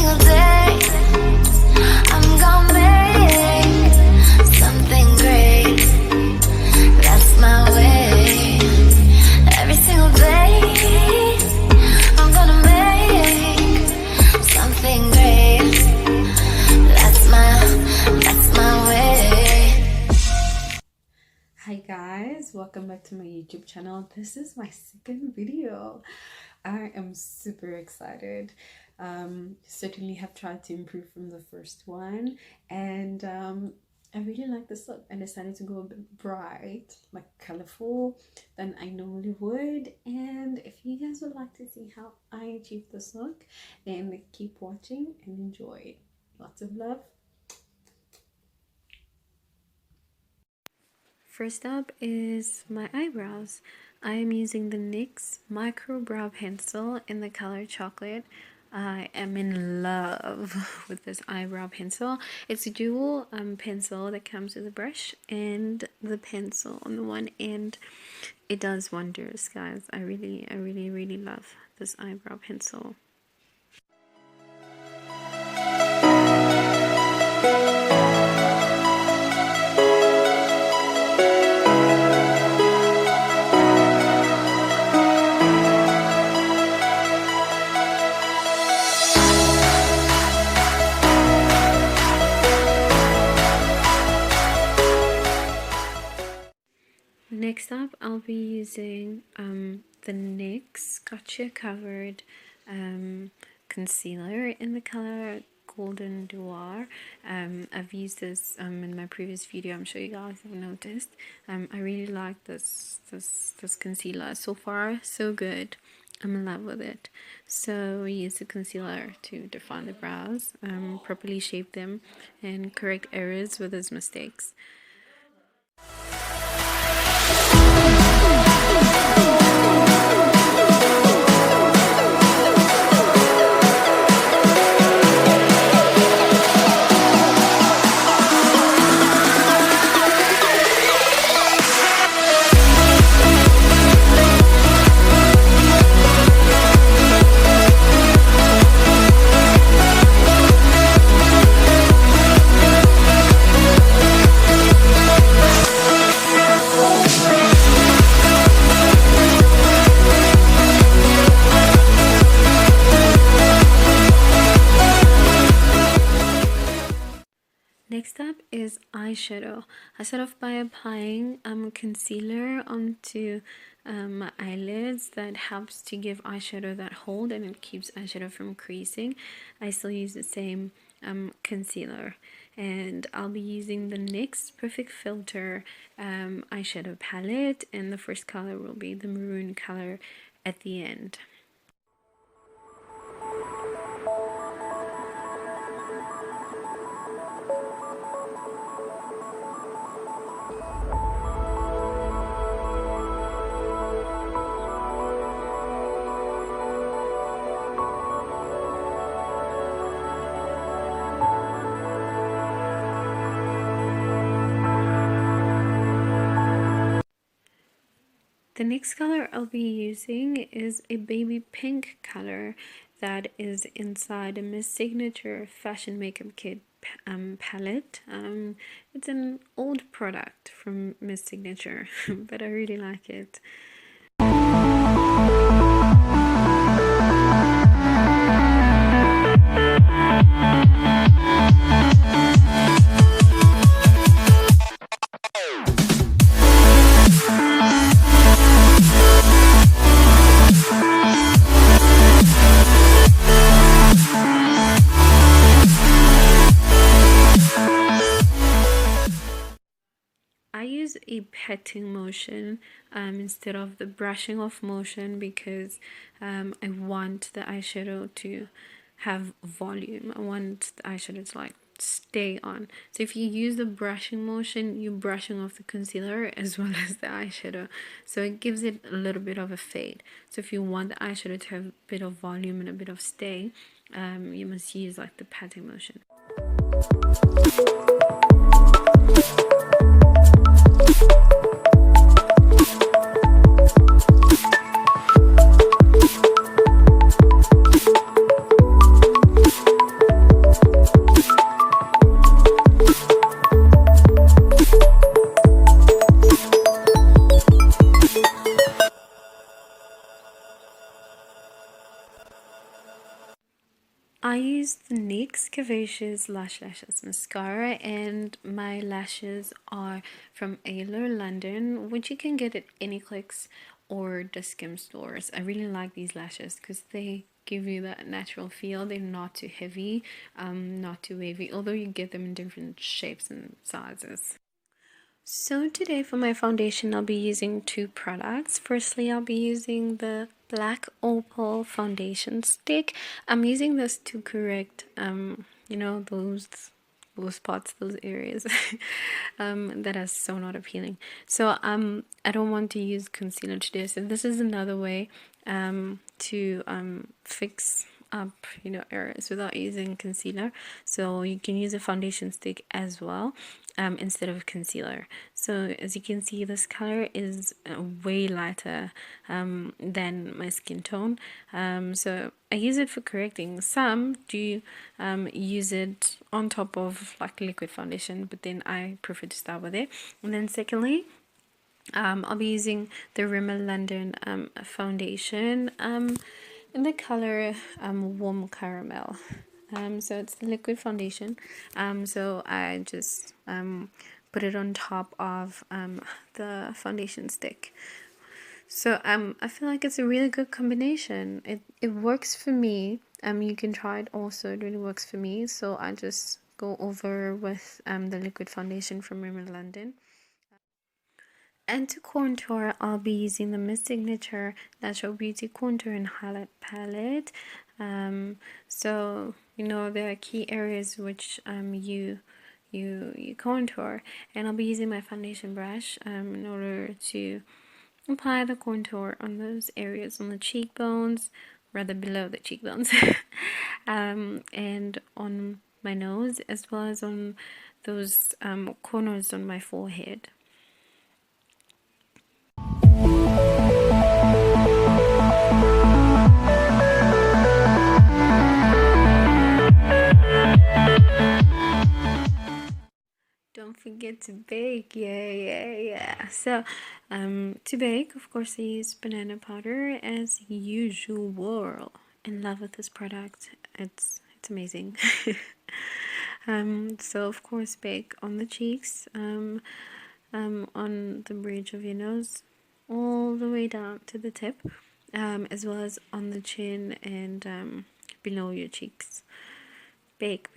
single day I'm gonna make something great. That's my way. Every single day I'm gonna make something great. That's my way. Hi guys, welcome back to my YouTube channel. This is my second video. I am super excited. Certainly have tried to improve from the first one, and I really like this look. I decided to go a bit bright, like colorful than I normally would. And if you guys would like to see how I achieve this look, then keep watching and enjoy. Lots of love. First up is my eyebrows. I am using the NYX Micro Brow Pencil in the color Chocolate. I am in love with this eyebrow pencil. It's a dual pencil that comes with a brush and the pencil on the one end. It does wonders, guys. I really love this eyebrow pencil. Next up, I'll be using the NYX Gotcha Covered concealer in the color Golden Dore. I've used this in my previous video. I'm sure you guys have noticed. I really like this concealer. So far, so good. I'm in love with it. So we use the concealer to define the brows, properly shape them, and correct errors with those mistakes. Next up is eyeshadow. I start off by applying concealer onto my eyelids. That helps to give eyeshadow that hold, and it keeps eyeshadow from creasing. I still use the same concealer, and I'll be using the NYX Perfect Filter eyeshadow palette, and the first color will be the maroon color at the end. The next color I'll be using is a baby pink color that is inside a Miss Signature Fashion Makeup Kit palette. It's an old product from Miss Signature, but I really like it. A petting motion instead of the brushing off motion, because I want the eyeshadow to have volume. I want the eyeshadow to like stay on. So if you use the brushing motion, you're brushing off the concealer as well as the eyeshadow, so it gives it a little bit of a fade. So if you want the eyeshadow to have a bit of volume and a bit of stay, you must use like the patting motion. I use the NYX Curvaceous Lush Lashes Mascara, and my lashes are from Eylure London, which you can get at any clicks or Discount stores. I really like these lashes because they give you that natural feel. They're not too heavy, not too wavy, although you get them in different shapes and sizes. So today for my foundation, I'll be using two products. Firstly, I'll be using the black Opal foundation stick. I'm using this to correct you know, those spots, those areas that are so not appealing. So I don't want to use concealer today, so this is another way to fix up, you know, areas without using concealer. So you can use a foundation stick as well, instead of concealer. So as you can see, this color is way lighter than my skin tone, so I use it for correcting. Some do use it on top of like liquid foundation, but then I prefer to start with it. And then secondly, I'll be using the Rimmel London foundation in the color warm caramel. So it's the liquid foundation. So I just put it on top of the foundation stick. So I feel like it's a really good combination. It works for me. You can try it also. It really works for me. So I just go over with the liquid foundation from Rimmel London. And to contour, I'll be using the Miss Signature Natural Beauty Contour and Highlight Palette. So you know there are key areas which you contour, and I'll be using my foundation brush in order to apply the contour on those areas on the cheekbones, rather below the cheekbones, and on my nose, as well as on those corners on my forehead. Don't forget to bake. Yeah. So to bake, of course, I use banana powder as usual. In love with this product. It's amazing. So of course bake on the cheeks, on the bridge of your nose, all the way down to the tip, as well as on the chin and below your cheeks. Bake.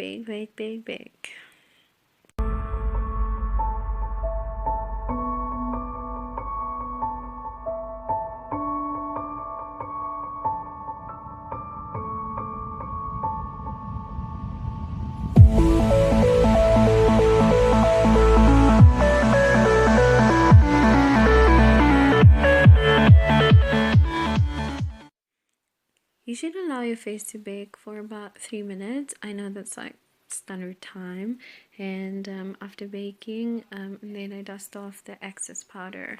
You should allow your face to bake for about 3 minutes. I know that's like standard time. And after baking, then I dust off the excess powder.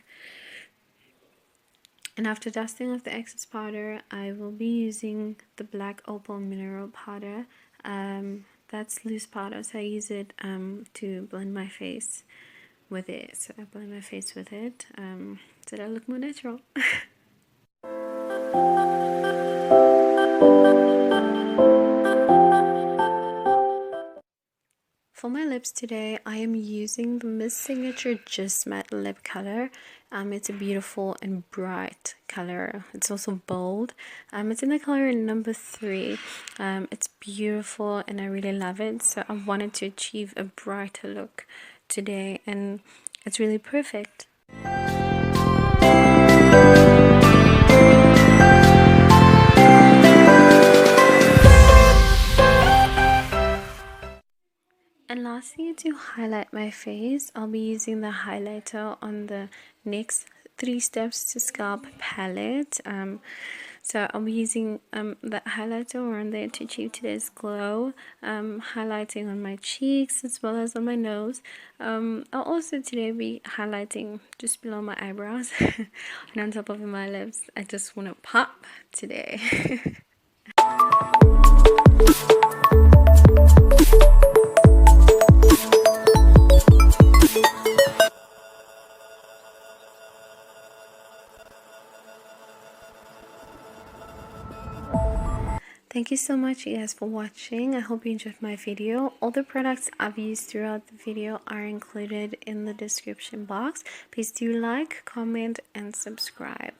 And after dusting off the excess powder, I will be using the black Opal mineral powder. That's loose powder, so I use it to blend my face with it. So I blend my face with it so that I look more natural. For my lips today, I am using the Miss Signature Just Matte Lip Color. It's a beautiful and bright color. It's also bold. It's in the color number 3. It's beautiful and I really love it. So I wanted to achieve a brighter look today, and it's really perfect. And lastly, to highlight my face, I'll be using the highlighter on the NYX 3 Steps to Sculp palette. So I'll be using that highlighter on there to achieve today's glow, highlighting on my cheeks as well as on my nose. I'll also today be highlighting just below my eyebrows and on top of my lips. I just want to pop today. Thank you so much, you guys, for watching. I hope you enjoyed my video. All the products I've used throughout the video are included in the description box. Please do like, comment, and subscribe.